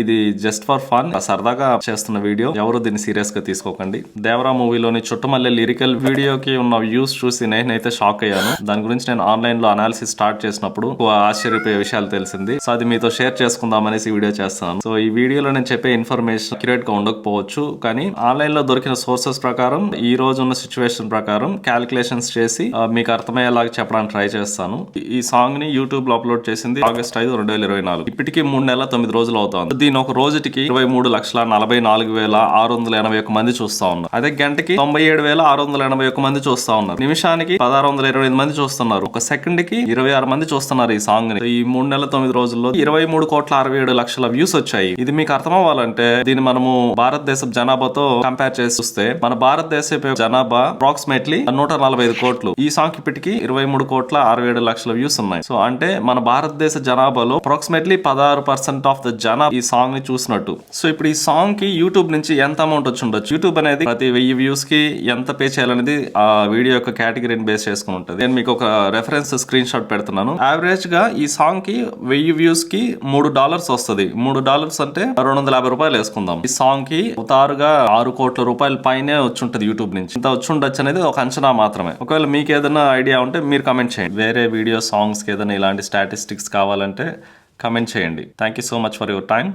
ఇది just for fun, సరదాగా చేస్తున్న వీడియో, ఎవరు దీన్ని సీరియస్ గా తీసుకోకండి. దేవరా మూవీలోని చుట్టమల్లె లిరికల్ వీడియోకి ఉన్న వ్యూస్ చూసి నేనైతే షాక్ అయ్యాను. దాని గురించి నేను ఆన్లైన్ లో అనాలిసిస్ స్టార్ట్ చేసినప్పుడు ఆశ్చర్యపోయే విషయాలు తెలిసింది. సో అది మీతో షేర్ చేసుకుందాం అనేసి వీడియో చేస్తాను. సో ఈ వీడియోలో నేను చెప్పే ఇన్ఫర్మేషన్ అక్యురేట్ గా ఉండకపోవచ్చు, కానీ ఆన్లైన్ లో దొరికిన సోర్సెస్ ప్రకారం, ఈ రోజు ఉన్న సిచ్యువేషన్ ప్రకారం క్యాలిక్యులేషన్స్ చేసి మీకు అర్థమయ్యేలాగా చెప్పడానికి ట్రై చేస్తాను. ఈ సాంగ్ ని యూట్యూబ్ లో అప్లోడ్ చేసింది August 5, 2024. ఇప్పటికీ 3 నెలల 9 రోజులు అవుతుంది. దీని ఒక రోజుకి 23,44,681 మంది చూస్తా ఉన్నారు. అదే గంటకి 97,681 మంది చూస్తా ఉన్నారు. నిమిషానికి 1,625 మంది చూస్తున్నారు. ఒక సెకండ్ కి 26 మంది చూస్తున్నారు ఈ సాంగ్ ని. ఈ 3 నెలల 9 రోజుల్లో 23,67,00,000 వ్యూస్ వచ్చాయి. ఇది మీకు అర్థం అవ్వాలంటే దీన్ని మనము భారతదేశ జనాభాతో కంపేర్ చేసి చూస్తే, మన భారతదేశ జనాభా అప్రాక్సిమేట్లీ 145 కోట్లు. ఈ సాంగ్ ఇప్పటికి 23,67,00,000 వ్యూస్ ఉన్నాయి. సో అంటే మన భారతదేశ జనాభాలో అప్రాక్సిమేట్లీ 16% ఆఫ్ ద జనాభా ఈ సాంగ్ ని చూసినట్టు. సో ఇప్పుడు ఈ సాంగ్ కి యూట్యూబ్ నుంచి ఎంత అమౌంట్ వచ్చి ఉండొచ్చు? యూట్యూబ్ అనేది ప్రతి 1000 వ్యూస్ కి ఎంత పే చేయాలనేది ఆ వీడియో యొక్క కేటగిరీని బేస్ చేసుకుని ఉంటుంది. నేను మీకు ఒక రెఫరెన్స్ స్క్రీన్ షాట్ పెడుతున్నాను. యావరేజ్ గా ఈ సాంగ్ కి 1000 వ్యూస్ కి $3 వస్తుంది. $3 అంటే 250 రూపాయలు వేసుకుందాం. ఈ సాంగ్ కి ఉతారుగా 6 కోట్ల రూపాయల పైనే వచ్చి ఉంటుంది యూట్యూబ్ నుంచి. ఇంత వచ్చి ఉండొచ్చు అనేది ఒక అంచనా మాత్రమే. ఒకవేళ మీకు ఏదైనా ఐడియా ఉంటే మీరు కమెంట్ చేయండి. వేరే వీడియో సాంగ్స్ కి ఏదైనా ఇలాంటి స్టాటిస్టిక్స్ కావాలంటే కమెంట్ చేయండి. Thank you so much for your time.